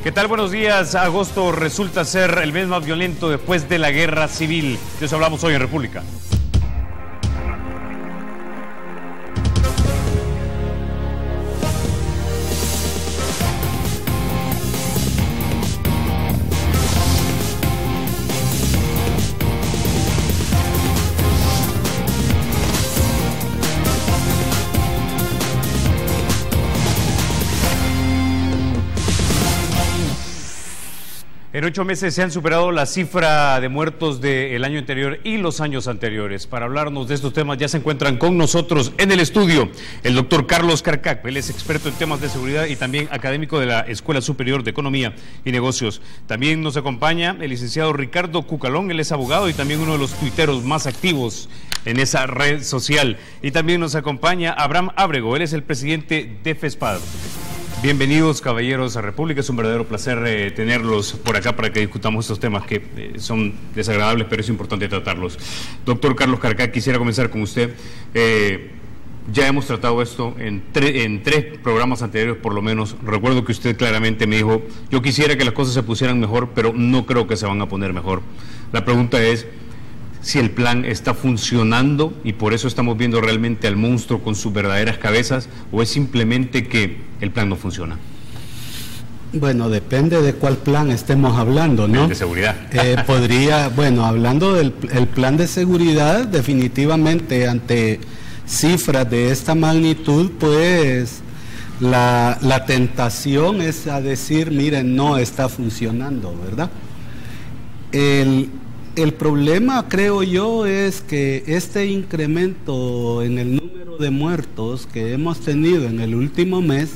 ¿Qué tal? Buenos días. Agosto resulta ser el mes más violento después de la guerra civil. De eso hablamos hoy en República. En 8 meses se han superado la cifra de muertos del año anterior y los años anteriores. Para hablarnos de estos temas ya se encuentran con nosotros en el estudio el doctor Carlos Carcac. Él es experto en temas de seguridad y también académico de la Escuela Superior de Economía y Negocios. También nos acompaña el licenciado Ricardo Cucalón. Él es abogado y también uno de los tuiteros más activos en esa red social. Y también nos acompaña Abraham Ábrego. Él es el presidente de FESPAD. Bienvenidos, caballeros, a República. Es un verdadero placer tenerlos por acá para que discutamos estos temas que son desagradables, pero es importante tratarlos. Doctor Carlos Carcac, quisiera comenzar con usted. Ya hemos tratado esto en 3 programas anteriores, por lo menos. Recuerdo que usted claramente me dijo, yo quisiera que las cosas se pusieran mejor, pero no creo que se van a poner mejor. La pregunta es si el plan está funcionando y por eso estamos viendo realmente al monstruo con sus verdaderas cabezas, o es simplemente que el plan no funciona. Bueno, depende de cuál plan estemos hablando, ¿no? De seguridad. Hablando del plan de seguridad, definitivamente ante cifras de esta magnitud, pues la tentación es a decir, miren, no está funcionando, ¿verdad? El problema, creo yo, es que este incremento en el número de muertos que hemos tenido en el último mes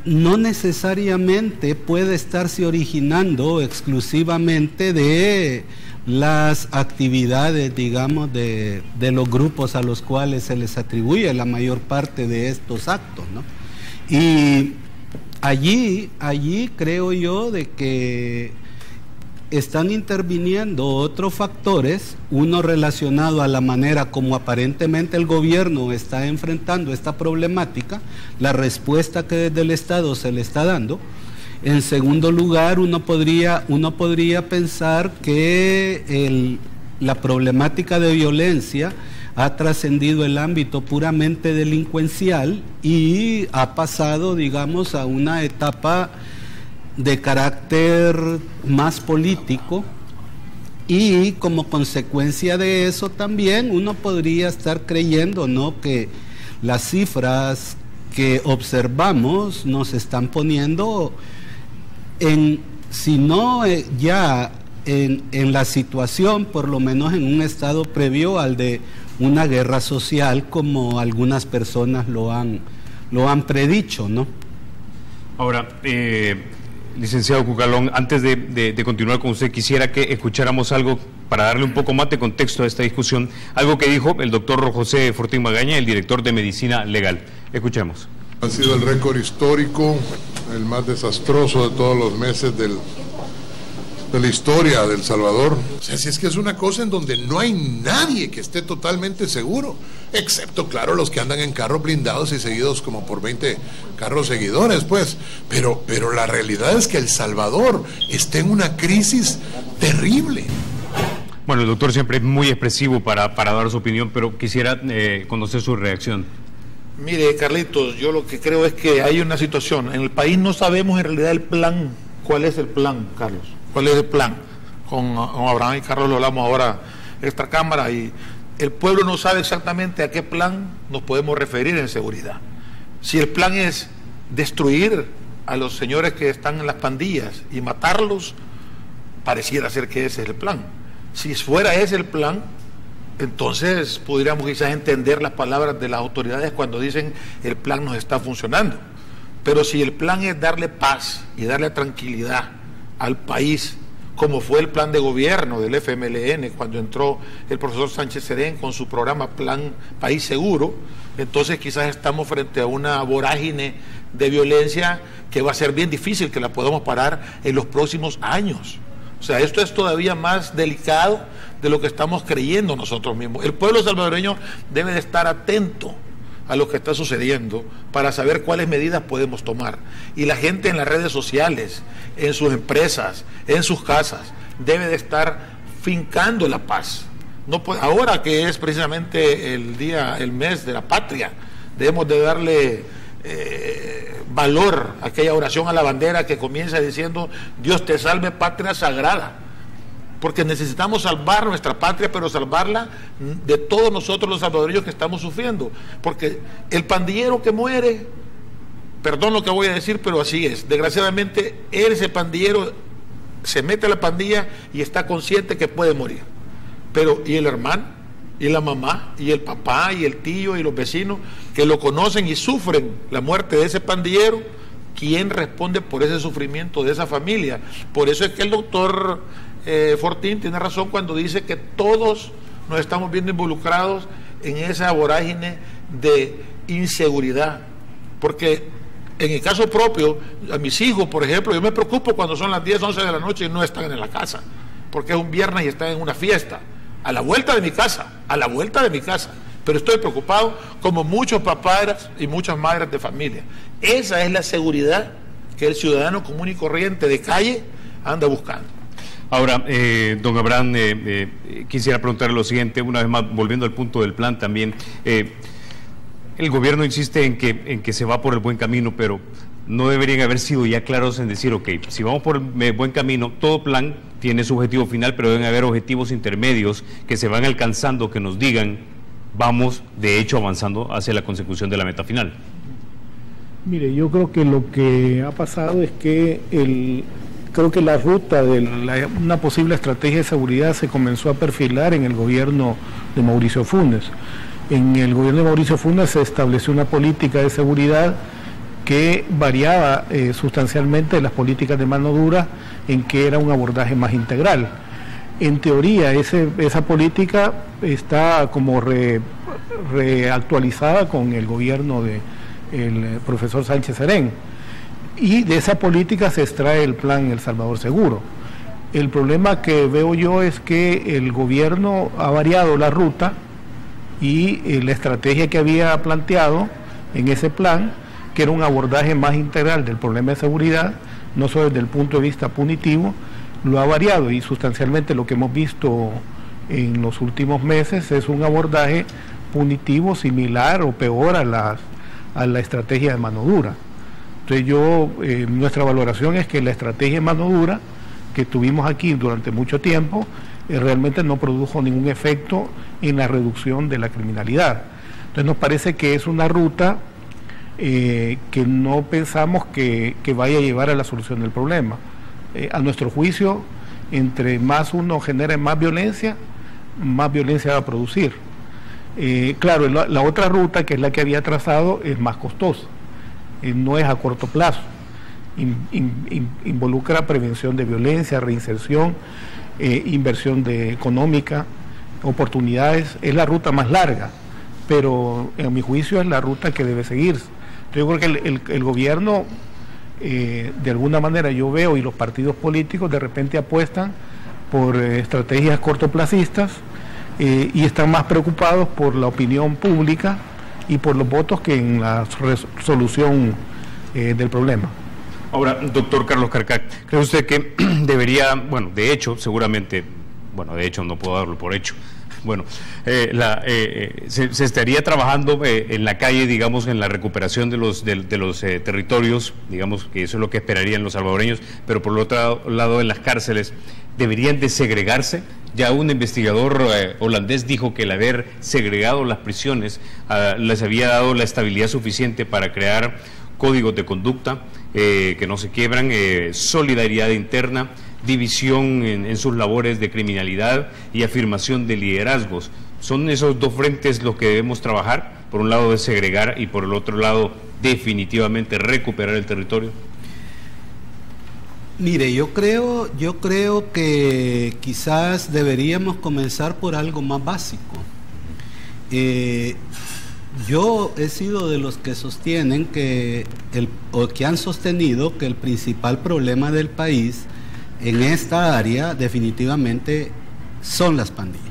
no necesariamente puede estarse originando exclusivamente de las actividades, digamos, de los grupos a los cuales se les atribuye la mayor parte de estos actos, ¿no? Y allí creo yo de que están interviniendo otros factores, uno relacionado a la manera como aparentemente el gobierno está enfrentando esta problemática, la respuesta que desde el Estado se le está dando. En segundo lugar, uno podría pensar que la problemática de violencia ha trascendido el ámbito puramente delincuencial y ha pasado, digamos, a una etapa de carácter más político, y como consecuencia de eso también uno podría estar creyendo, ¿no?, que las cifras que observamos nos están poniendo si no ya en la situación, por lo menos en un estado previo al de una guerra social, como algunas personas lo han predicho, ¿no? Ahora, licenciado Cucalón, antes de continuar con usted, quisiera que escucháramos algo para darle un poco más de contexto a esta discusión, algo que dijo el doctor José Fortín Magaña, el director de Medicina Legal. Escuchemos. Ha sido el récord histórico, el más desastroso de todos los meses de la historia de El Salvador. O sea, si es que es una cosa en donde no hay nadie que esté totalmente seguro, excepto, claro, los que andan en carros blindados y seguidos como por 20 carros seguidores, pues. Pero la realidad es que El Salvador está en una crisis terrible. Bueno, el doctor siempre es muy expresivo para dar su opinión, pero quisiera conocer su reacción. Mire, Carlitos, yo lo que creo es que hay una situación. En el país no sabemos en realidad el plan. ¿Cuál es el plan, Carlos? ¿Cuál es el plan? Con Abraham y Carlos lo hablamos ahora en esta cámara, y el pueblo no sabe exactamente a qué plan nos podemos referir en seguridad. Si el plan es destruir a los señores que están en las pandillas y matarlos, pareciera ser que ese es el plan. Si fuera ese el plan, entonces podríamos quizás entender las palabras de las autoridades cuando dicen el plan nos está funcionando. Pero si el plan es darle paz y darle tranquilidad al país, como fue el plan de gobierno del FMLN cuando entró el profesor Sánchez Serén con su programa Plan País Seguro, entonces quizás estamos frente a una vorágine de violencia que va a ser bien difícil que la podamos parar en los próximos años. O sea, esto es todavía más delicado de lo que estamos creyendo nosotros mismos. El pueblo salvadoreño debe de estar atento a lo que está sucediendo para saber cuáles medidas podemos tomar. Y la gente en las redes sociales, en sus empresas, en sus casas, debe de estar fincando la paz. No puede, ahora que es precisamente el mes de la patria, debemos de darle valor a aquella oración a la bandera que comienza diciendo: Dios te salve, patria sagrada. Porque necesitamos salvar nuestra patria, pero salvarla de todos nosotros los salvadoreños que estamos sufriendo. Porque el pandillero que muere, perdón lo que voy a decir, pero así es, desgraciadamente ese pandillero se mete a la pandilla y está consciente que puede morir. Pero ¿y el hermano? ¿Y la mamá? ¿Y el papá? ¿Y el tío? ¿Y los vecinos que lo conocen y sufren la muerte de ese pandillero? ¿Quién responde por ese sufrimiento de esa familia? Por eso es que el doctor Fortín tiene razón cuando dice que todos nos estamos viendo involucrados en esa vorágine de inseguridad. Porque en el caso propio, a mis hijos, por ejemplo, yo me preocupo cuando son las 10, 11 de la noche y no están en la casa, porque es un viernes y están en una fiesta, a la vuelta de mi casa, pero estoy preocupado como muchos papás y muchas madres de familia. Esa es la seguridad que el ciudadano común y corriente de calle anda buscando. Ahora, don Abraham, quisiera preguntarle lo siguiente, una vez más, volviendo al punto del plan también. El gobierno insiste en que se va por el buen camino, pero no deberían haber sido ya claros en decir, ok, si vamos por el buen camino, todo plan tiene su objetivo final, pero deben haber objetivos intermedios que se van alcanzando, que nos digan, vamos de hecho avanzando hacia la consecución de la meta final. Mire, yo creo que lo que ha pasado es que creo que la ruta de una posible estrategia de seguridad se comenzó a perfilar en el gobierno de Mauricio Funes. En el gobierno de Mauricio Funes se estableció una política de seguridad que variaba sustancialmente de las políticas de mano dura, en que era un abordaje más integral. En teoría, esa política está como reactualizada con el gobierno del profesor Sánchez Serén, y de esa política se extrae el plan El Salvador Seguro. El problema que veo yo es que el gobierno ha variado la ruta y la estrategia que había planteado en ese plan, que era un abordaje más integral del problema de seguridad, no solo desde el punto de vista punitivo, lo ha variado, y sustancialmente lo que hemos visto en los últimos meses es un abordaje punitivo similar o peor a la estrategia de mano dura. Entonces nuestra valoración es que la estrategia de mano dura que tuvimos aquí durante mucho tiempo realmente no produjo ningún efecto en la reducción de la criminalidad. Entonces nos parece que es una ruta que no pensamos que vaya a llevar a la solución del problema. A nuestro juicio, entre más uno genere más violencia va a producir. Claro, la otra ruta, que es la que había trazado, es más costosa, no es a corto plazo, involucra prevención de violencia, reinserción, inversión económica, oportunidades. Es la ruta más larga, pero en mi juicio es la ruta que debe seguirse. Entonces yo creo que el gobierno, de alguna manera yo veo, y los partidos políticos de repente apuestan por estrategias cortoplacistas, y están más preocupados por la opinión pública y por los votos que en la resolución del problema. Ahora, doctor Carlos Carcac, ¿cree usted que debería, bueno, de hecho, seguramente, bueno, de hecho no puedo darlo por hecho, bueno, se estaría trabajando en la calle, digamos, en la recuperación de los territorios, digamos que eso es lo que esperarían los salvadoreños, pero por el otro lado, en las cárceles, ¿deberían de segregarse? Ya un investigador holandés dijo que el haber segregado las prisiones les había dado la estabilidad suficiente para crear códigos de conducta que no se quiebran, solidaridad interna, división en sus labores de criminalidad y afirmación de liderazgos. ¿Son esos dos frentes los que debemos trabajar? Por un lado, desegregar, y por el otro lado, definitivamente recuperar el territorio. Mire, yo creo que quizás deberíamos comenzar por algo más básico. Yo he sido de los que sostienen que han sostenido que el principal problema del país en esta área definitivamente son las pandillas.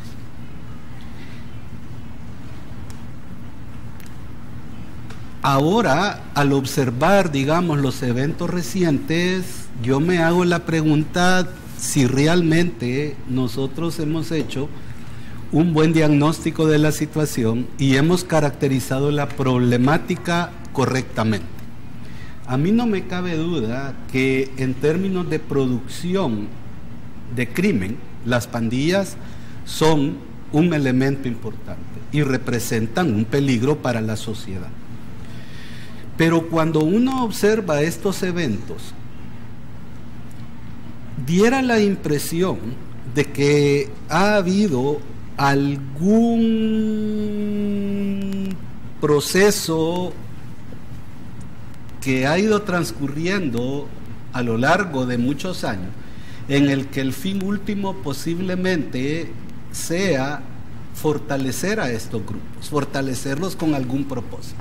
ahora, al observar, digamos, los eventos recientes, yo me hago la pregunta si realmente nosotros hemos hecho un buen diagnóstico de la situación y hemos caracterizado la problemática correctamente. A mí no me cabe duda que en términos de producción de crimen, las pandillas son un elemento importante y representan un peligro para la sociedad. Pero cuando uno observa estos eventos, diera la impresión de que ha habido algún proceso que ha ido transcurriendo a lo largo de muchos años, en el que el fin último posiblemente sea fortalecer a estos grupos, fortalecerlos con algún propósito.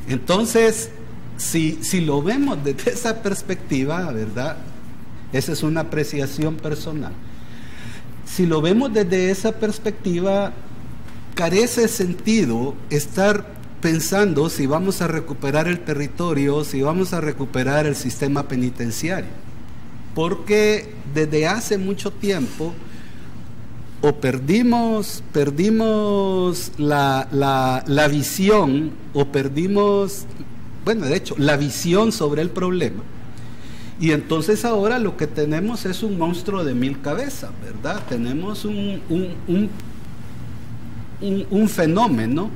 Entonces, si lo vemos desde esa perspectiva, ¿verdad? Esa es una apreciación personal. Si lo vemos desde esa perspectiva, carece sentido estar pensando si vamos a recuperar el territorio, si vamos a recuperar el sistema penitenciario, porque desde hace mucho tiempo o perdimos la visión, o perdimos, bueno, de hecho, la visión sobre el problema, y entonces ahora lo que tenemos es un monstruo de 1000 cabezas, ¿verdad? Tenemos un fenómeno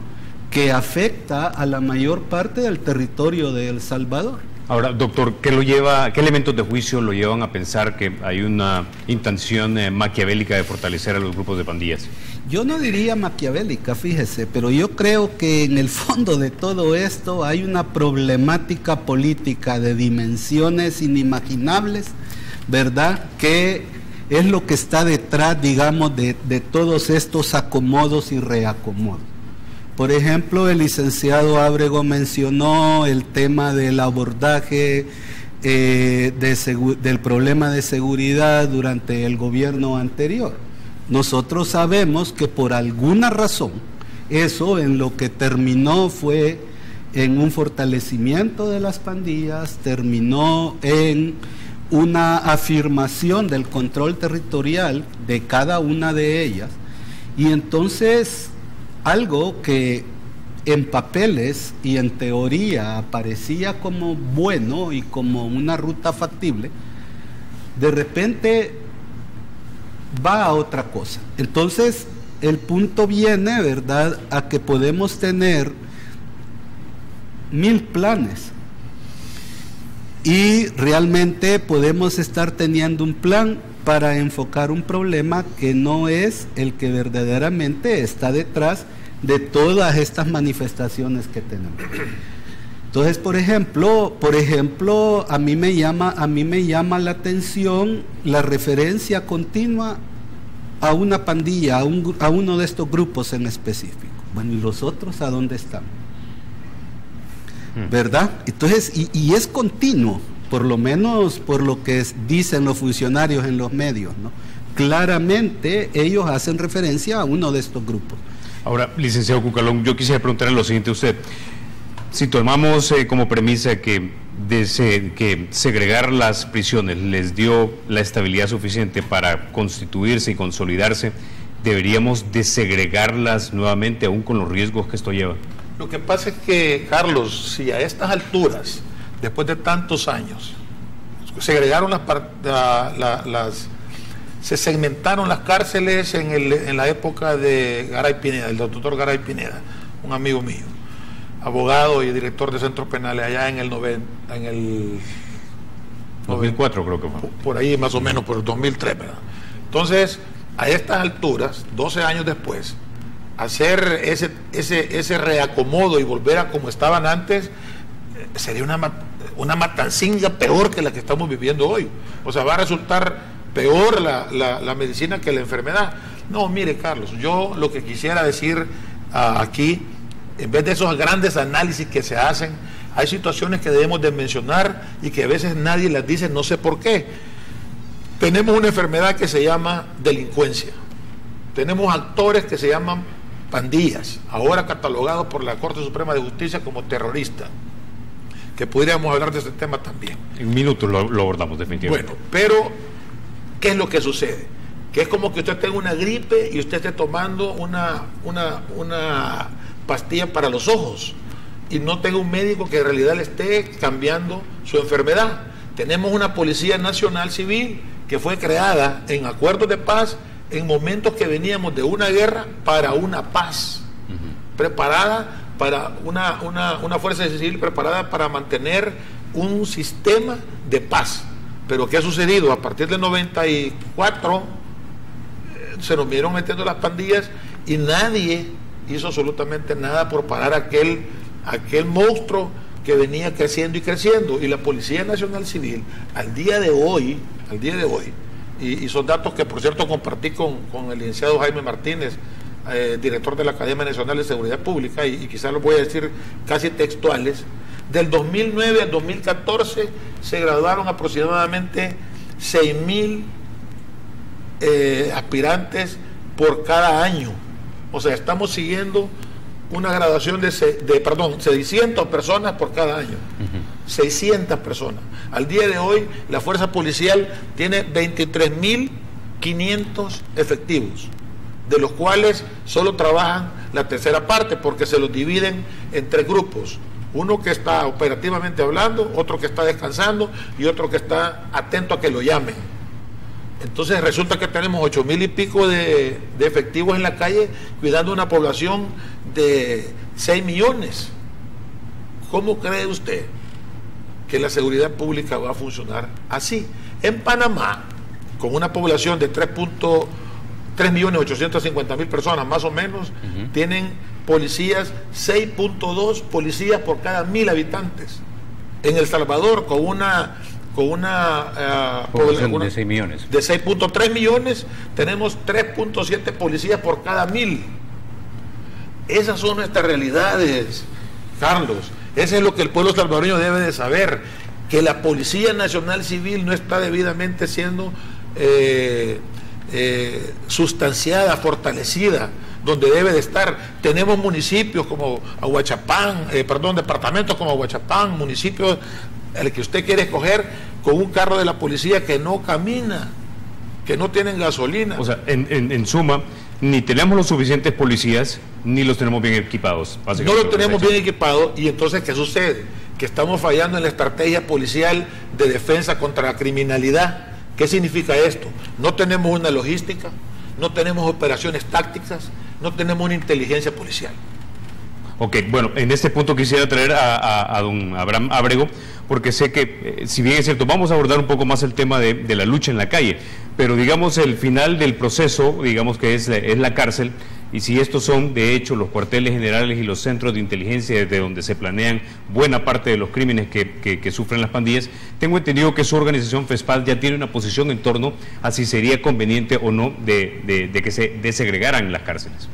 que afecta a la mayor parte del territorio de El Salvador. Ahora, doctor, ¿qué elementos de juicio lo llevan a pensar que hay una intención maquiavélica de fortalecer a los grupos de pandillas? Yo no diría maquiavélica, fíjese, pero yo creo que en el fondo de todo esto hay una problemática política de dimensiones inimaginables, ¿verdad?, que es lo que está detrás, digamos, de todos estos acomodos y reacomodos. Por ejemplo, el licenciado Ábrego mencionó el tema del abordaje del problema de seguridad durante el gobierno anterior. Nosotros sabemos que por alguna razón eso en lo que terminó fue en un fortalecimiento de las pandillas, terminó en una afirmación del control territorial de cada una de ellas, y entonces algo que en papeles y en teoría parecía como bueno y como una ruta factible, de repente va a otra cosa. Entonces el punto viene, ¿verdad?, a que podemos tener 1000 planes y realmente podemos estar teniendo un plan para enfocar un problema que no es el que verdaderamente está detrás de todas estas manifestaciones que tenemos. Entonces, por ejemplo, a mí me llama la atención la referencia continua a una pandilla, a uno de estos grupos en específico. Bueno, ¿y los otros a dónde están? ¿Verdad? Entonces, y es continuo, por lo menos por lo que dicen los funcionarios en los medios, ¿no? Claramente ellos hacen referencia a uno de estos grupos. Ahora, licenciado Cucalón, yo quisiera preguntarle lo siguiente a usted. Si tomamos como premisa que segregar las prisiones les dio la estabilidad suficiente para constituirse y consolidarse, ¿deberíamos desegregarlas nuevamente aún con los riesgos que esto lleva? Lo que pasa es que, Carlos, si a estas alturas, después de tantos años, se segmentaron las cárceles en la época de Garay Pineda, el doctor Garay Pineda, un amigo mío, abogado y director de centros penales allá en el 2004 creo que fue. Por ahí más o menos, por el 2003, ¿verdad? Entonces, a estas alturas, 12 años después, hacer ese reacomodo y volver a como estaban antes, sería una matancinga peor que la que estamos viviendo hoy. O sea, va a resultar peor la medicina que la enfermedad. No, mire, Carlos, yo lo que quisiera decir aquí, en vez de esos grandes análisis que se hacen, hay situaciones que debemos de mencionar y que a veces nadie las dice, no sé por qué. Tenemos una enfermedad que se llama delincuencia. Tenemos actores que se llaman pandillas, ahora catalogado por la Corte Suprema de Justicia como terrorista, que podríamos hablar de ese tema también. En un minuto lo abordamos definitivamente. Bueno, pero ¿qué es lo que sucede? Que es como que usted tenga una gripe y usted esté tomando una pastilla para los ojos y no tenga un médico que en realidad le esté cambiando su enfermedad. Tenemos una Policía Nacional Civil que fue creada en acuerdos de paz en momentos que veníamos de una guerra para una paz, preparada para una fuerza civil preparada para mantener un sistema de paz. Pero ¿qué ha sucedido? A partir del 94 se nos vieron metiendo las pandillas y nadie hizo absolutamente nada por parar aquel monstruo que venía creciendo y creciendo. Y la Policía Nacional Civil al día de hoy, y son datos que por cierto compartí con el licenciado Jaime Martínez, director de la Academia Nacional de Seguridad Pública, y quizás los voy a decir casi textuales. Del 2009 al 2014 se graduaron aproximadamente 6.000 aspirantes por cada año. O sea, estamos siguiendo una graduación de 600 personas por cada año. 600 personas. Al día de hoy, la fuerza policial tiene 23.500 efectivos, de los cuales solo trabajan la tercera parte, porque se los dividen en 3 grupos. Uno que está operativamente hablando, otro que está descansando y otro que está atento a que lo llamen. Entonces resulta que tenemos 8.000 y pico de efectivos en la calle cuidando una población de 6 millones. ¿Cómo cree usted que la seguridad pública va a funcionar así? En Panamá, con una población de 3.850.000 personas más o menos, tienen policías, 6.2 policías por cada 1.000 habitantes. En El Salvador, con una población de 6 millones. De 6.3 millones, tenemos 3.7 policías por cada 1.000. Esas son nuestras realidades, Carlos. Eso es lo que el pueblo salvadoreño debe de saber, que la Policía Nacional Civil no está debidamente siendo sustanciada, fortalecida, donde debe de estar. Tenemos municipios como Aguachapán, departamentos como Aguachapán, municipios el que usted quiere escoger, con un carro de la policía que no camina, que no tienen gasolina. O sea, en suma, ni tenemos los suficientes policías, ni los tenemos bien equipados. No los tenemos bien equipados, y entonces, ¿qué sucede? Que estamos fallando en la estrategia policial de defensa contra la criminalidad. ¿Qué significa esto? No tenemos una logística, no tenemos operaciones tácticas, no tenemos una inteligencia policial. Ok, bueno, en este punto quisiera traer a don Abraham Ábrego, porque sé que, si bien es cierto, vamos a abordar un poco más el tema de la lucha en la calle, pero digamos el final del proceso, digamos que es la cárcel, y si estos son de hecho los cuarteles generales y los centros de inteligencia desde donde se planean buena parte de los crímenes que sufren las pandillas, tengo entendido que su organización FESPAD ya tiene una posición en torno a si sería conveniente o no de que se desegregaran las cárceles.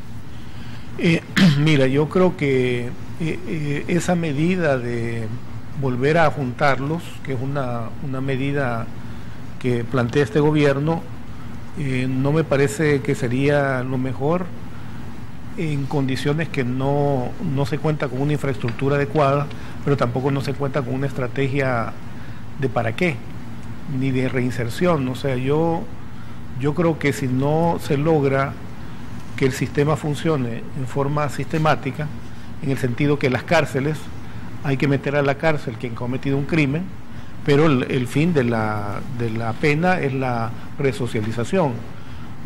Mira, yo creo que esa medida de volver a juntarlos, que es una medida que plantea este gobierno, no me parece que sería lo mejor en condiciones que no se cuenta con una infraestructura adecuada, pero tampoco no se cuenta con una estrategia de para qué, ni de reinserción. O sea, yo creo que si no se logra que el sistema funcione en forma sistemática, en el sentido que las cárceles, hay que meter a la cárcel quien ha cometido un crimen, pero el fin de la pena es la resocialización.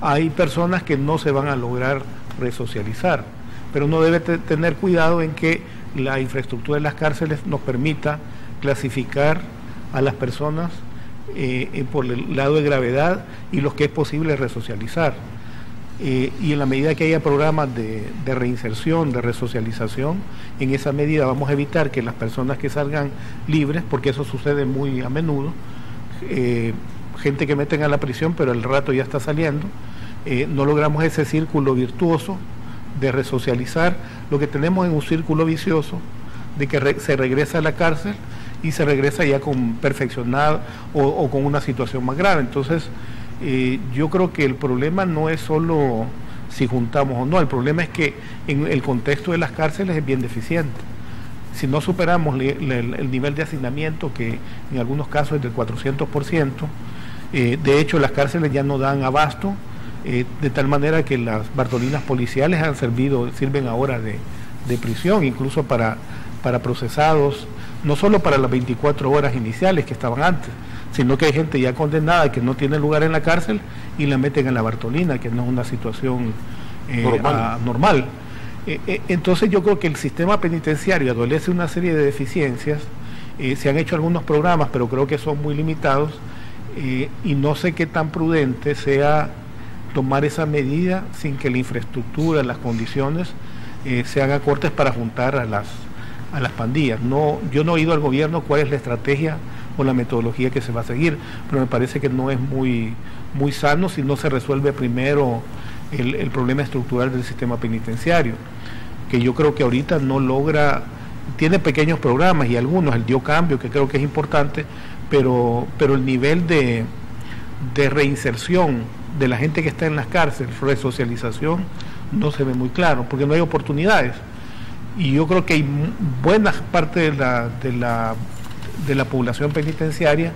Hay personas que no se van a lograr resocializar, pero uno debe tener cuidado en que la infraestructura de las cárceles nos permita clasificar a las personas por el lado de gravedad y los que es posible resocializar. Y en la medida que haya programas de reinserción, de resocialización, en esa medida vamos a evitar que las personas que salgan libres, porque eso sucede muy a menudo, gente que meten a la prisión pero al rato ya está saliendo, no logramos ese círculo virtuoso de resocializar. Lo que tenemos es un círculo vicioso de que se regresa a la cárcel y se regresa ya con perfeccionado o con una situación más grave. Entonces, yo creo que el problema no es solo si juntamos o no. El problema es que en el contexto de las cárceles es bien deficiente. Si no superamos el nivel de hacinamiento, que en algunos casos es del 400%, de hecho las cárceles ya no dan abasto, de tal manera que las bartolinas policiales sirven ahora de prisión, incluso para procesados, no solo para las 24 horas iniciales que estaban antes, sino que hay gente ya condenada que no tiene lugar en la cárcel y la meten en la bartolina, que no es una situación normal. Entonces yo creo que el sistema penitenciario adolece una serie de deficiencias. Se han hecho algunos programas, pero creo que son muy limitados, y no sé qué tan prudente sea tomar esa medida sin que la infraestructura, las condiciones sean acordes para juntar a las pandillas. Yo no he oído al gobierno cuál es la estrategia o la metodología que se va a seguir, pero me parece que no es muy sano si no se resuelve primero el problema estructural del sistema penitenciario, que yo creo que ahorita no logra, tiene pequeños programas y algunos, el Yo Cambio, que creo que es importante, pero el nivel de reinserción de la gente que está en las cárceles, resocialización, no se ve muy claro, porque no hay oportunidades. Y yo creo que hay buena parte de la población penitenciaria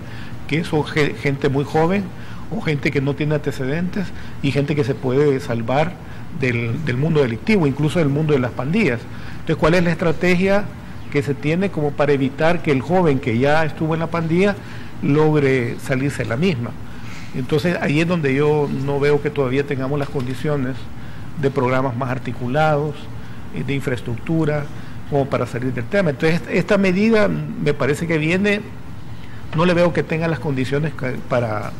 que son gente muy joven o gente que no tiene antecedentes y gente que se puede salvar del mundo delictivo, incluso del mundo de las pandillas. Entonces, ¿cuál es la estrategia que se tiene como para evitar que el joven que ya estuvo en la pandilla logre salirse de la misma? Entonces, ahí es donde yo no veo que todavía tengamos las condiciones de programas más articulados, de infraestructura, como para salir del tema. Entonces, esta medida me parece que viene, no le veo que tenga las condiciones para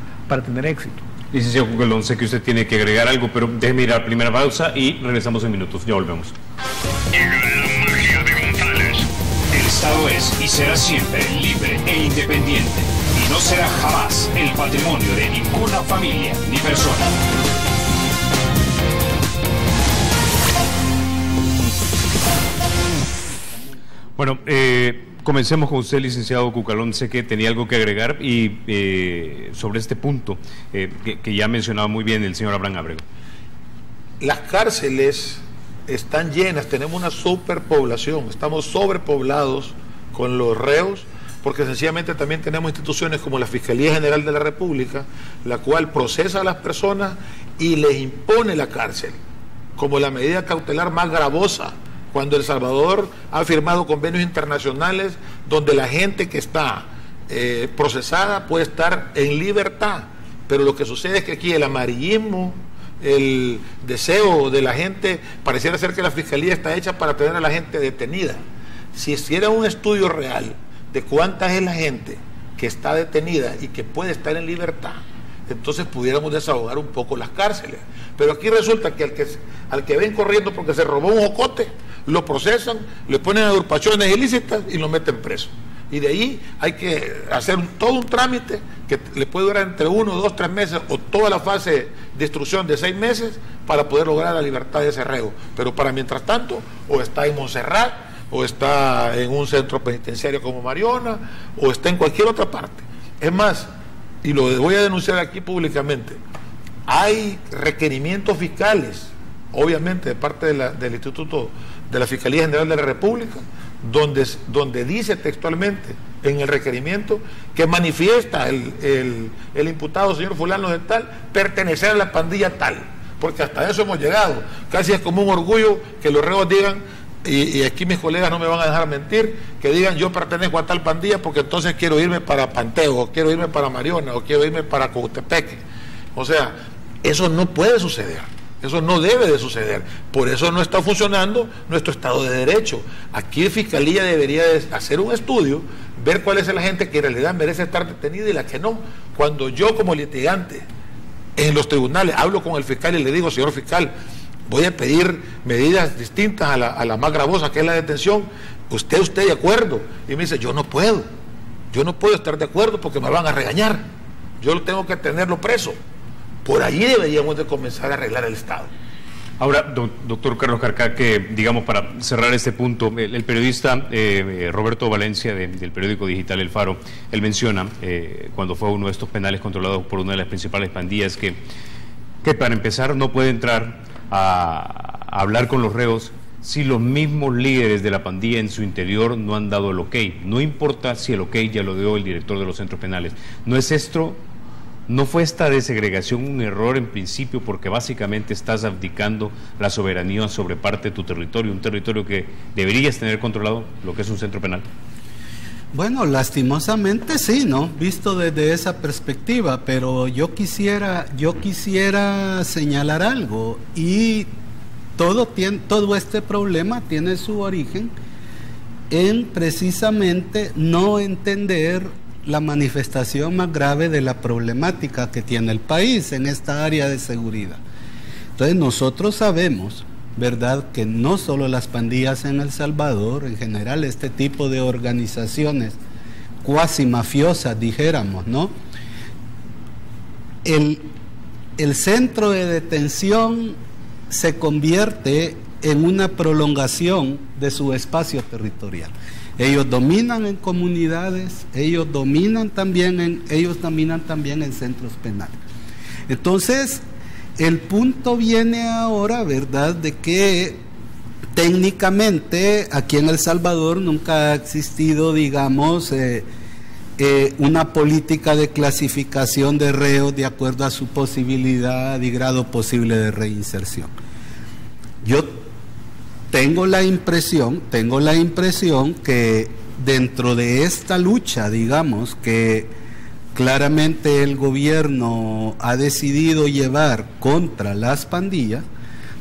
tener éxito. Licenciado Cucalón, sé que usted tiene que agregar algo, pero déjeme ir a la primera pausa y regresamos en minutos. Ya volvemos. Llega la magia de González. El Estado es y será siempre libre e independiente. Y no será jamás el patrimonio de ninguna familia ni persona. Bueno, comencemos con usted, licenciado Cucalón. Sé que tenía algo que agregar y sobre este punto que ya mencionaba muy bien el señor Abraham Ábrego. Las cárceles están llenas, tenemos una superpoblación, estamos sobrepoblados con los reos, porque sencillamente también tenemos instituciones como la Fiscalía General de la República, la cual procesa a las personas y les impone la cárcel como la medida cautelar más gravosa, cuando El Salvador ha firmado convenios internacionales donde la gente que está procesada puede estar en libertad. Pero lo que sucede es que aquí el amarillismo, el deseo de la gente, pareciera ser que la Fiscalía está hecha para tener a la gente detenida. Si hiciera un estudio real de cuánta es la gente que está detenida y que puede estar en libertad, entonces pudiéramos desahogar un poco las cárceles. Pero aquí resulta que al que ven corriendo porque se robó un jocote, lo procesan, le ponen agrupaciones ilícitas y lo meten preso. Y de ahí hay que hacer todo un trámite que le puede durar entre 1, 2, 3 meses o toda la fase de instrucción de 6 meses para poder lograr la libertad de ese reo. Pero para mientras tanto, o está en Montserrat, o está en un centro penitenciario como Mariona, o está en cualquier otra parte. Es más, y lo voy a denunciar aquí públicamente, hay requerimientos fiscales, obviamente de parte del Instituto de la Fiscalía General de la República, donde dice textualmente en el requerimiento que manifiesta el imputado señor fulano de tal pertenecer a la pandilla tal, porque hasta eso hemos llegado. Casi es como un orgullo que los reos digan, y aquí mis colegas no me van a dejar mentir, que digan yo pertenezco a tal pandilla porque entonces quiero irme para Panteo, o quiero irme para Mariona, o quiero irme para Cojutepeque. O sea, eso no puede suceder. Eso no debe de suceder. Por eso no está funcionando nuestro Estado de Derecho. Aquí la Fiscalía debería de hacer un estudio, ver cuál es la gente que en realidad merece estar detenida y la que no. Cuando yo como litigante en los tribunales hablo con el fiscal y le digo, señor fiscal, voy a pedir medidas distintas a la más gravosa, que es la detención, ¿usted de acuerdo? Y me dice, yo no puedo estar de acuerdo porque me van a regañar, yo tengo que tenerlo preso. Por allí deberíamos de comenzar a arreglar el Estado. Ahora, doctor Carlos Carcá, que digamos para cerrar este punto, el periodista Roberto Valencia del periódico digital El Faro, él menciona, cuando fue a uno de estos penales controlados por una de las principales pandillas, que para empezar no puede entrar a hablar con los reos si los mismos líderes de la pandilla en su interior no han dado el ok? No importa si el ok ya lo dio el director de los centros penales. ¿No fue esta desegregación un error en principio, porque básicamente estás abdicando la soberanía sobre parte de tu territorio, un territorio que deberías tener controlado, lo que es un centro penal? Bueno, lastimosamente sí, ¿no? Visto desde esa perspectiva, pero yo quisiera señalar algo, y todo este problema tiene su origen en precisamente no entender la manifestación más grave de la problemática que tiene el país en esta área de seguridad. Entonces nosotros sabemos, ¿verdad?, que no solo las pandillas en El Salvador, en general este tipo de organizaciones cuasi mafiosas, dijéramos, ¿no? El centro de detención se convierte en una prolongación de su espacio territorial. Ellos dominan en comunidades, ellos dominan también en centros penales. Entonces, el punto viene ahora, ¿verdad?, de que técnicamente aquí en El Salvador nunca ha existido, digamos, una política de clasificación de reos de acuerdo a su posibilidad y grado posible de reinserción. Yo tengo la impresión que dentro de esta lucha, digamos, que claramente el gobierno ha decidido llevar contra las pandillas,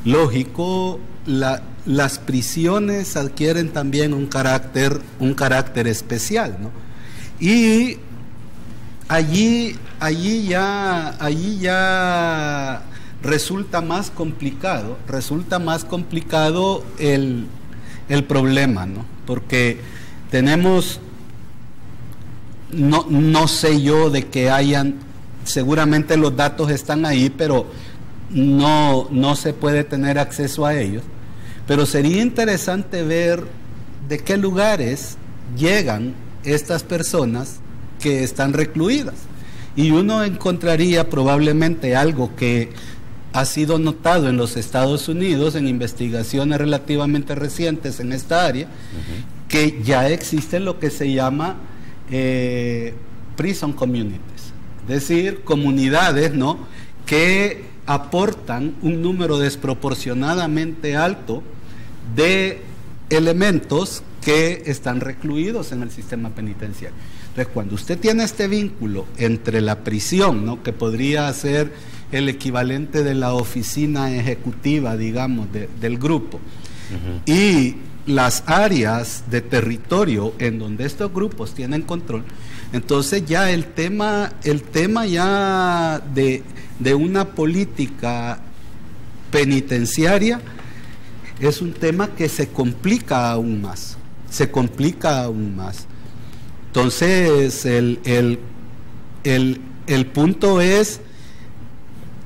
lógico, las prisiones adquieren también un carácter especial, ¿no? Y allí ya resulta más complicado el problema, ¿no? Porque tenemos, no sé yo de que hayan, seguramente los datos están ahí, pero no se puede tener acceso a ellos, pero sería interesante ver de qué lugares llegan estas personas que están recluidas, y uno encontraría probablemente algo que ha sido notado en los Estados Unidos en investigaciones relativamente recientes en esta área, que ya existe lo que se llama prison communities, es decir, comunidades, ¿no?, que aportan un número desproporcionadamente alto de elementos que están recluidos en el sistema penitenciario. Entonces, cuando usted tiene este vínculo entre la prisión, ¿no?, que podría ser el equivalente de la oficina ejecutiva, digamos, del grupo, y las áreas de territorio en donde estos grupos tienen control, entonces ya el tema ya de una política penitenciaria es un tema que se complica aún más. Entonces, el punto es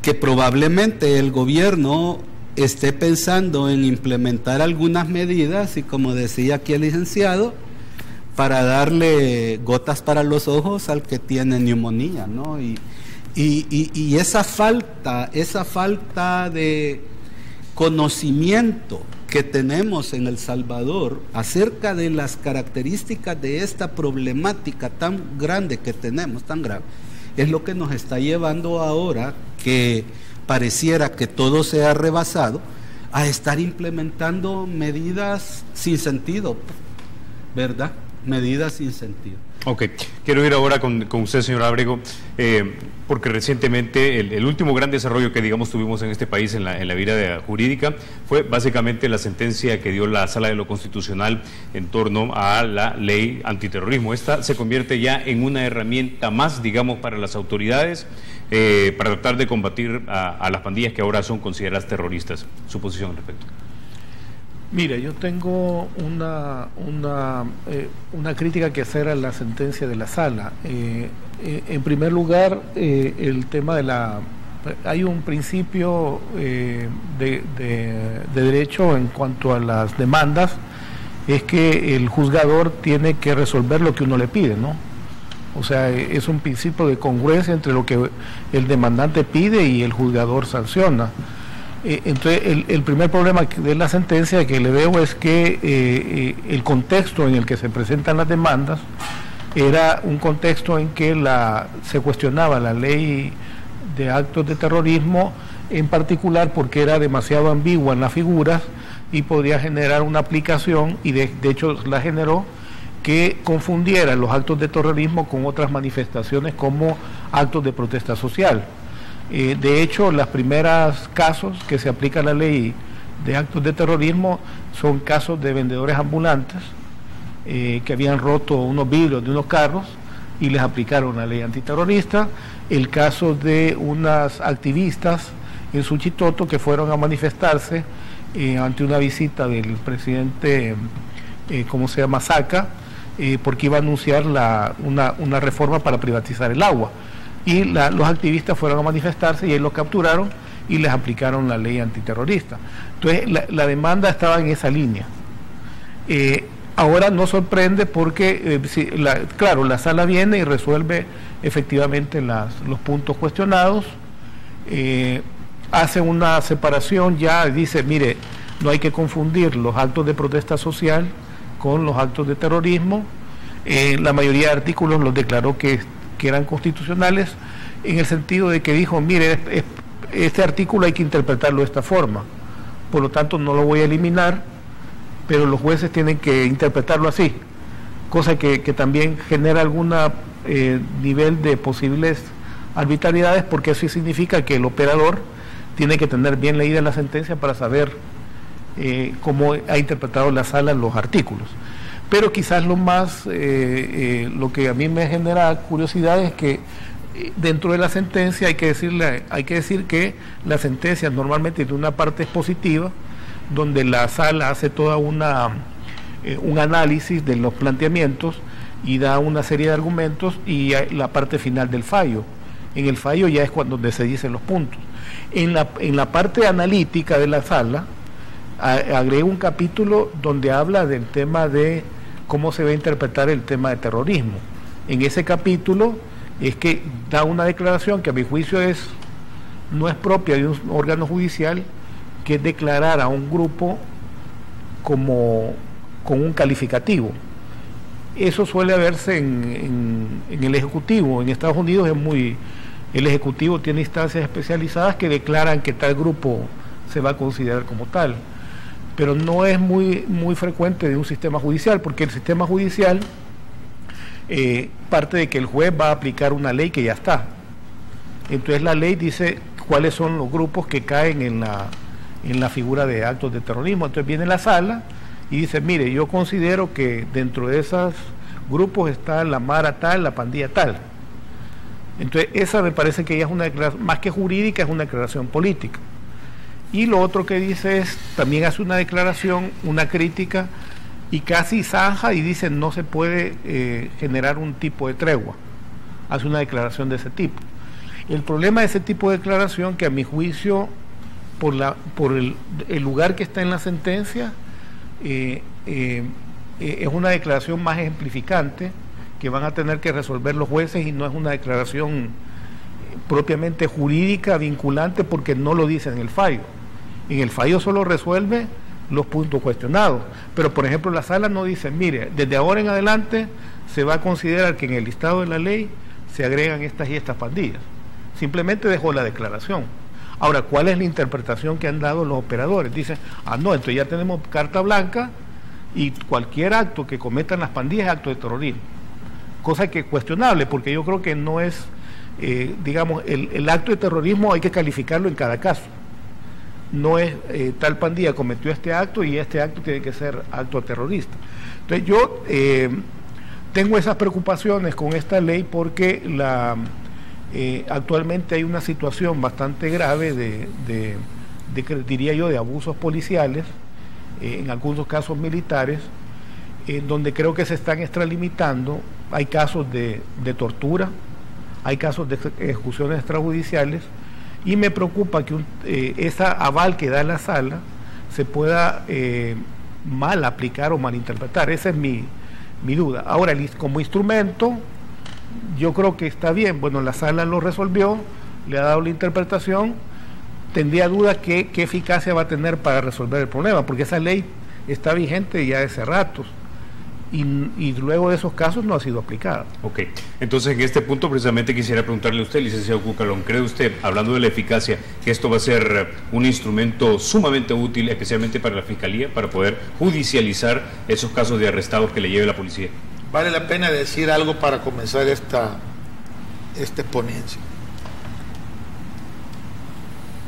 que probablemente el gobierno esté pensando en implementar algunas medidas, y como decía aquí el licenciado, para darle gotas para los ojos al que tiene neumonía, ¿no? Y esa falta de conocimiento que tenemos en El Salvador acerca de las características de esta problemática tan grande que tenemos, tan grave, es lo que nos está llevando ahora, que pareciera que todo se ha rebasado, a estar implementando medidas sin sentido, ¿verdad? Medidas sin sentido. Ok, quiero ir ahora con usted, señor Ábrego, porque recientemente el último gran desarrollo que, digamos, tuvimos en este país en la vida jurídica fue básicamente la sentencia que dio la Sala de lo Constitucional en torno a la ley antiterrorismo. Esta se convierte ya en una herramienta más, digamos, para las autoridades, para tratar de combatir a las pandillas que ahora son consideradas terroristas. ¿Su posición al respecto? Mira, yo tengo una crítica que hacer a la sentencia de la Sala. En primer lugar, el tema de hay un principio de derecho en cuanto a las demandas, es que el juzgador tiene que resolver lo que uno le pide, ¿no? O sea, es un principio de congruencia entre lo que el demandante pide y el juzgador sanciona. Entonces, el primer problema de la sentencia que le veo es que el contexto en el que se presentan las demandas era un contexto en que se cuestionaba la ley de actos de terrorismo, en particular porque era demasiado ambigua en las figuras y podía generar una aplicación, y de hecho la generó, que confundiera los actos de terrorismo con otras manifestaciones como actos de protesta social. De hecho, los primeros casos que se aplica a la ley de actos de terrorismo son casos de vendedores ambulantes que habían roto unos vidrios de unos carros y les aplicaron la ley antiterrorista. El caso de unas activistas en Suchitoto que fueron a manifestarse ante una visita del presidente, Saca, porque iba a anunciar una reforma para privatizar el agua. Y los activistas fueron a manifestarse y ahí los capturaron y les aplicaron la ley antiterrorista. Entonces la demanda estaba en esa línea. Ahora no sorprende porque, claro, la sala viene y resuelve efectivamente los puntos cuestionados, hace una separación ya, dice, mire, no hay que confundir los actos de protesta social con los actos de terrorismo. La mayoría de artículos los declaró que eran constitucionales, en el sentido de que dijo, mire, este artículo hay que interpretarlo de esta forma, por lo tanto no lo voy a eliminar, pero los jueces tienen que interpretarlo así, cosa que también genera algún nivel de posibles arbitrariedades, porque eso significa que el operador tiene que tener bien leída la sentencia para saber cómo ha interpretado la sala los artículos. Pero quizás lo que a mí me genera curiosidad es que dentro de la sentencia hay que decir que la sentencia normalmente tiene una parte expositiva, donde la sala hace toda un análisis de los planteamientos y da una serie de argumentos, y la parte final del fallo. En el fallo ya es cuando se dicen los puntos. En la parte analítica de la sala agrega un capítulo donde habla del tema de cómo se va a interpretar el tema de terrorismo. En ese capítulo es que da una declaración que a mi juicio no es propia de un órgano judicial, que es declarar a un grupo con un calificativo. Eso suele verse en el Ejecutivo. En Estados Unidos el Ejecutivo tiene instancias especializadas que declaran que tal grupo se va a considerar como tal, pero no es muy frecuente de un sistema judicial, porque el sistema judicial parte de que el juez va a aplicar una ley que ya está. Entonces la ley dice cuáles son los grupos que caen en la figura de actos de terrorismo. Entonces viene la sala y dice, mire, yo considero que dentro de esos grupos está la mara tal, la pandilla tal. Entonces esa me parece que ya es una declaración, más que jurídica, es una declaración política. Y lo otro que dice también hace una declaración, una crítica, y casi zanja y dice no se puede generar un tipo de tregua. Hace una declaración de ese tipo. El problema de ese tipo de declaración, que a mi juicio, por el lugar que está en la sentencia, es una declaración más ejemplificante que van a tener que resolver los jueces, y no es una declaración propiamente jurídica vinculante, porque no lo dice en el fallo. En el fallo solo resuelve los puntos cuestionados, pero por ejemplo la sala no dice, mire, desde ahora en adelante se va a considerar que en el listado de la ley se agregan estas y estas pandillas. Simplemente dejó la declaración. Ahora, ¿cuál es la interpretación que han dado los operadores? Dicen, no, entonces ya tenemos carta blanca y cualquier acto que cometan las pandillas es acto de terrorismo. Cosa que es cuestionable, porque yo creo que no es, el acto de terrorismo hay que calificarlo en cada caso. No es tal pandilla cometió este acto y este acto tiene que ser acto terrorista. Entonces yo tengo esas preocupaciones con esta ley, porque actualmente hay una situación bastante grave diría yo, de abusos policiales, en algunos casos militares, donde creo que se están extralimitando. Hay casos de tortura, hay casos de ejecuciones extrajudiciales, y me preocupa que esa aval que da la sala se pueda mal aplicar o malinterpretar. Esa es mi duda. Ahora, como instrumento, yo creo que está bien. Bueno, la sala lo resolvió, le ha dado la interpretación, tendría duda qué eficacia va a tener para resolver el problema, porque esa ley está vigente ya hace ratos. Y luego de esos casos no ha sido aplicada. Ok, entonces en este punto precisamente quisiera preguntarle a usted, licenciado Cucalón, ¿cree usted, hablando de la eficacia, que esto va a ser un instrumento sumamente útil, especialmente para la Fiscalía, para poder judicializar esos casos de arrestados que le lleve la policía? Vale la pena decir algo para comenzar esta exponencia.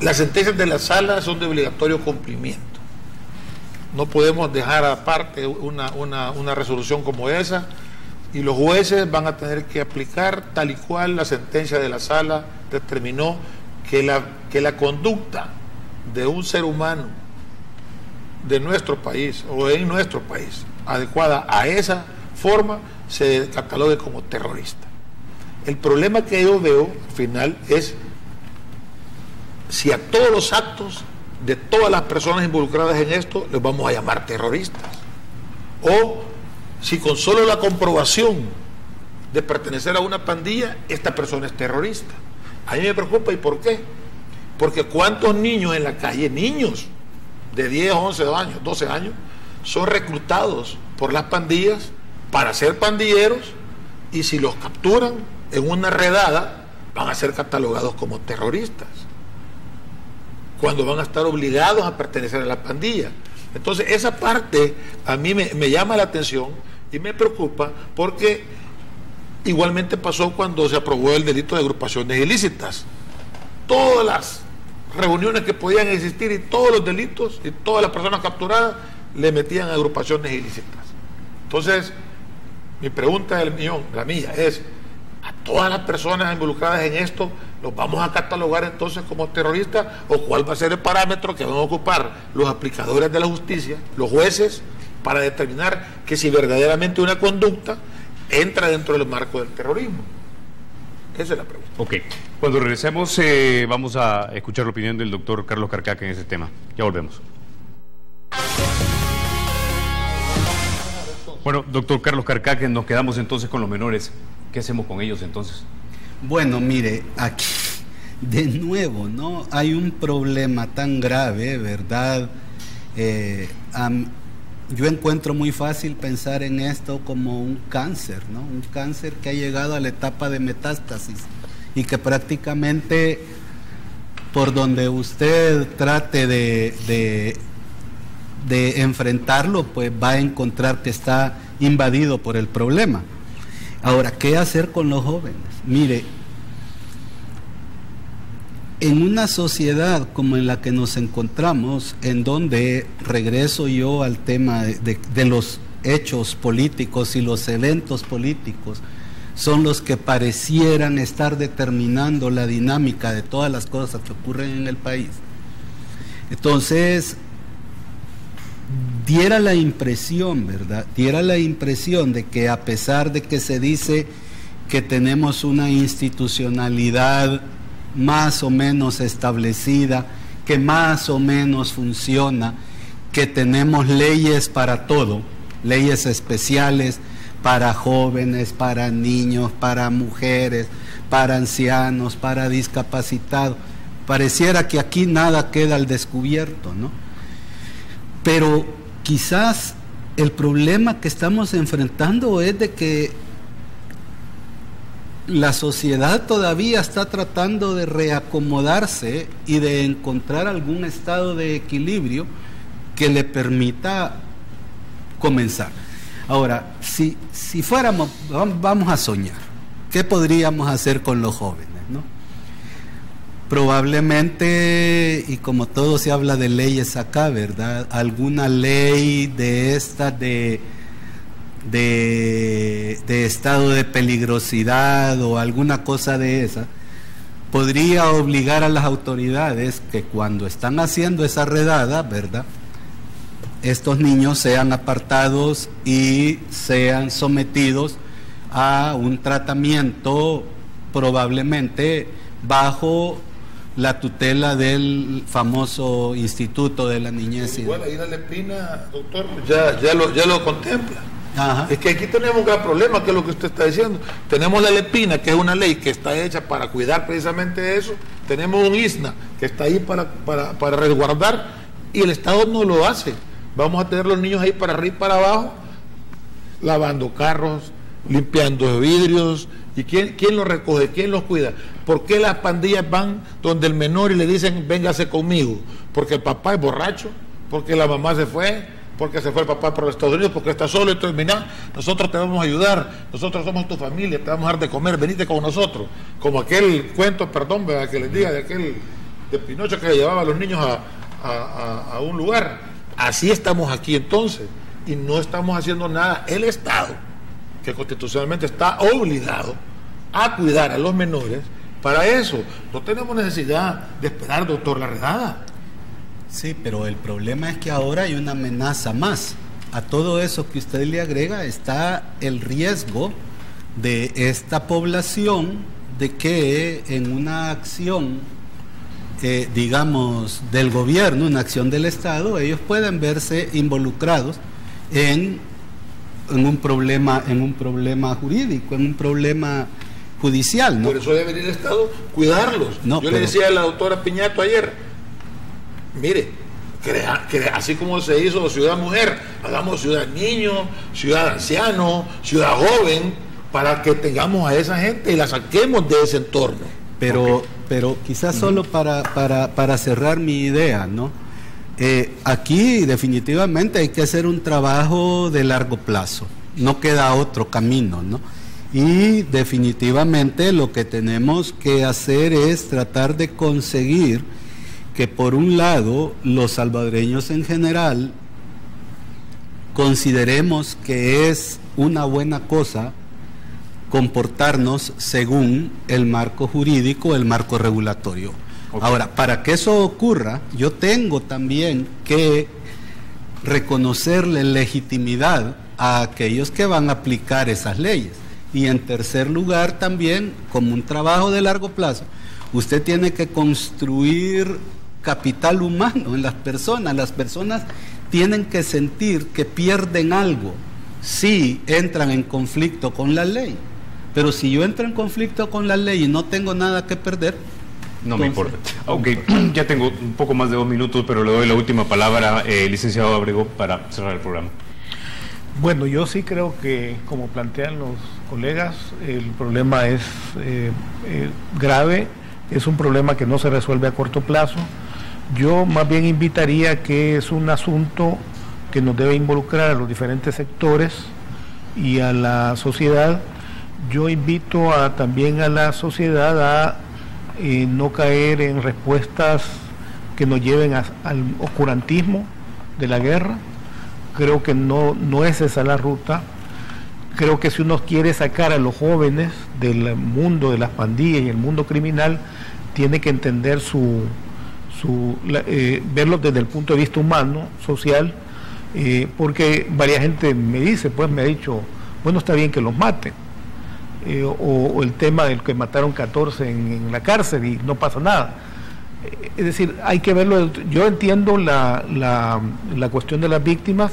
Las sentencias de la sala son de obligatorio cumplimiento. No podemos dejar aparte una resolución como esa, y los jueces van a tener que aplicar tal y cual la sentencia de la sala determinó que la conducta de un ser humano de nuestro país o en nuestro país adecuada a esa forma se catalogue como terrorista. El problema que yo veo al final es si a todos los actos de todas las personas involucradas en esto les vamos a llamar terroristas, o si con solo la comprobación de pertenecer a una pandilla esta persona es terrorista. A mí me preocupa. ¿Y por qué? Porque cuántos niños en la calle, niños de 10, 11 años, 12 años, son reclutados por las pandillas para ser pandilleros, y si los capturan en una redada van a ser catalogados como terroristas, cuando van a estar obligados a pertenecer a la pandilla. Entonces esa parte a mí me llama la atención y me preocupa, porque igualmente pasó cuando se aprobó el delito de agrupaciones ilícitas. Todas las reuniones que podían existir y todos los delitos y todas las personas capturadas le metían a agrupaciones ilícitas. Entonces mi pregunta del millón, la mía, es: ¿a todas las personas involucradas en esto los vamos a catalogar entonces como terroristas? ¿O cuál va a ser el parámetro que van a ocupar los aplicadores de la justicia, los jueces, para determinar que si verdaderamente una conducta entra dentro del marco del terrorismo? Esa es la pregunta. Ok, cuando regresemos vamos a escuchar la opinión del doctor Carlos Carcaque en ese tema. Ya volvemos. Bueno, doctor Carlos Carcaque, nos quedamos entonces con los menores. ¿Qué hacemos con ellos entonces? Bueno, mire, aquí de nuevo, ¿no? Hay un problema tan grave, ¿verdad? Yo encuentro muy fácil pensar en esto como un cáncer, ¿no? Un cáncer que ha llegado a la etapa de metástasis y que prácticamente por donde usted trate de enfrentarlo, pues va a encontrar que está invadido por el problema. Ahora, ¿qué hacer con los jóvenes? Mire, en una sociedad como en la que nos encontramos, en donde regreso yo al tema de los hechos políticos y los eventos políticos, son los que parecieran estar determinando la dinámica de todas las cosas que ocurren en el país. Entonces, diera la impresión, ¿verdad? Diera la impresión de que a pesar de que se dice que tenemos una institucionalidad más o menos establecida, que más o menos funciona, que tenemos leyes para todo, leyes especiales para jóvenes, para niños, para mujeres, para ancianos, para discapacitados. Pareciera que aquí nada queda al descubierto, ¿no? Pero quizás el problema que estamos enfrentando es de que la sociedad todavía está tratando de reacomodarse y de encontrar algún estado de equilibrio que le permita comenzar. Ahora, si fuéramos, vamos a soñar, ¿qué podríamos hacer con los jóvenes, no? Probablemente, y como todo se habla de leyes acá, ¿verdad? Alguna ley de esta de estado de peligrosidad o alguna cosa de esa, podría obligar a las autoridades que cuando están haciendo esa redada, ¿verdad?, estos niños sean apartados y sean sometidos a un tratamiento probablemente bajo la tutela del famoso Instituto de la Niñez. Igual ahí la Lepina, doctor, ya lo contempla. Ajá. Es que aquí tenemos un gran problema, que es lo que usted está diciendo. Tenemos la Lepina, que es una ley que está hecha para cuidar precisamente eso, tenemos un ISNA que está ahí para resguardar, y el Estado no lo hace. Vamos a tener los niños ahí para arriba y para abajo, lavando carros, limpiando vidrios. ¿Y quién los recoge? ¿Quién los cuida? ¿Por qué las pandillas van donde el menor y le dicen véngase conmigo? Porque el papá es borracho, porque la mamá se fue, porque se fue el papá para los Estados Unidos, porque está solo. Entonces, mira, nosotros te vamos a ayudar, nosotros somos tu familia, te vamos a dar de comer, venite con nosotros. Como aquel cuento, perdón, que les diga, de Pinocho, que llevaba a los niños a un lugar. Así estamos aquí entonces, y no estamos haciendo nada. El Estado, que constitucionalmente está obligado a cuidar a los menores, para eso no tenemos necesidad de esperar, doctor, la redada. Sí, pero el problema es que ahora hay una amenaza más. A todo eso que usted le agrega está el riesgo de esta población de que en una acción, digamos, del gobierno, una acción del Estado, ellos pueden verse involucrados en un problema jurídico, en un problema judicial, ¿no? Por eso debe venir el Estado cuidarlos. No, Yo le decía a la doctora Piñato ayer, mire, así como se hizo Ciudad Mujer, hagamos Ciudad Niño, Ciudad Anciano, Ciudad Joven, para que tengamos a esa gente y la saquemos de ese entorno. Pero quizás solo para cerrar mi idea, ¿no? Aquí definitivamente hay que hacer un trabajo de largo plazo, no queda otro camino, ¿no? Y definitivamente lo que tenemos que hacer es tratar de conseguir que, por un lado, los salvadoreños en general consideremos que es una buena cosa comportarnos según el marco jurídico, el marco regulatorio. Okay. Ahora, para que eso ocurra, yo tengo también que reconocerle legitimidad a aquellos que van a aplicar esas leyes. Y en tercer lugar, también, como un trabajo de largo plazo, usted tiene que construir capital humano en las personas. Las personas tienen que sentir que pierden algo si entran en conflicto con la ley. Pero si yo entro en conflicto con la ley y no tengo nada que perder, no me importa. Ok, ya tengo un poco más de 2 minutos, pero le doy la última palabra, licenciado Abrego, para cerrar el programa. Bueno, yo sí creo que, como plantean los colegas, el problema es grave, es un problema que no se resuelve a corto plazo. Yo más bien invitaría que es un asunto que nos debe involucrar a los diferentes sectores y a la sociedad. Yo invito también a la sociedad a no caer en respuestas que nos lleven al oscurantismo de la guerra. Creo que no es esa la ruta. Creo que si uno quiere sacar a los jóvenes del mundo de las pandillas y el mundo criminal, tiene que entender verlos desde el punto de vista humano, social, porque varias gente me ha dicho, bueno, está bien que los maten. O el tema del que mataron 14 en la cárcel y no pasa nada. Es decir, hay que verlo. Yo entiendo la cuestión de las víctimas.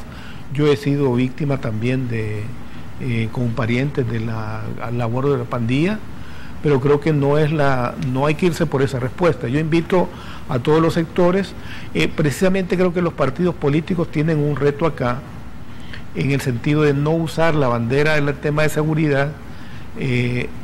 Yo he sido víctima también con parientes de la labor de la pandilla, pero creo que no hay que irse por esa respuesta. Yo invito a todos los sectores. Precisamente creo que los partidos políticos tienen un reto acá, en el sentido de no usar la bandera del tema de seguridad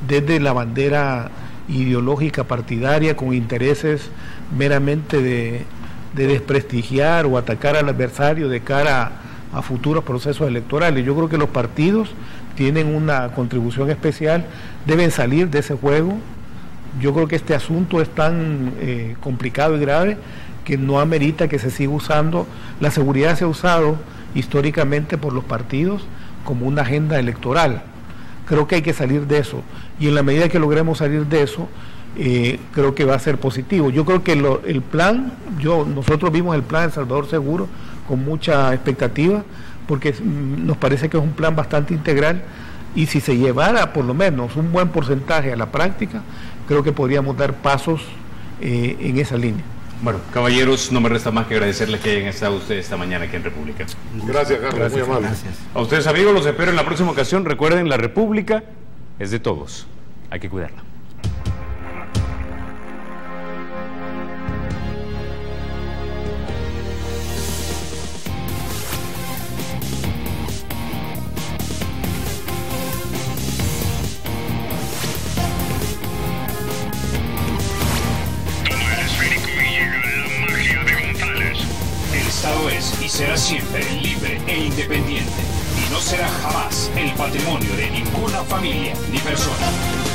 desde la bandera ideológica partidaria, con intereses meramente de desprestigiar o atacar al adversario de cara a futuros procesos electorales. Yo creo que los partidos tienen una contribución especial, deben salir de ese juego. Yo creo que este asunto es tan complicado y grave que no amerita que se siga usando. La seguridad se ha usado históricamente por los partidos como una agenda electoral. Creo que hay que salir de eso, y en la medida que logremos salir de eso, creo que va a ser positivo. Yo creo que el plan, nosotros vimos el plan El Salvador Seguro con mucha expectativa, porque nos parece que es un plan bastante integral, y si se llevara por lo menos un buen porcentaje a la práctica, creo que podríamos dar pasos en esa línea. Bueno, caballeros, no me resta más que agradecerles que hayan estado ustedes esta mañana aquí en República. Gracias, Carlos, muy amable. Gracias. A ustedes, amigos, los espero en la próxima ocasión. Recuerden, la República es de todos. Hay que cuidarla. será siempre libre e independiente y no será jamás el patrimonio de ninguna familia ni persona.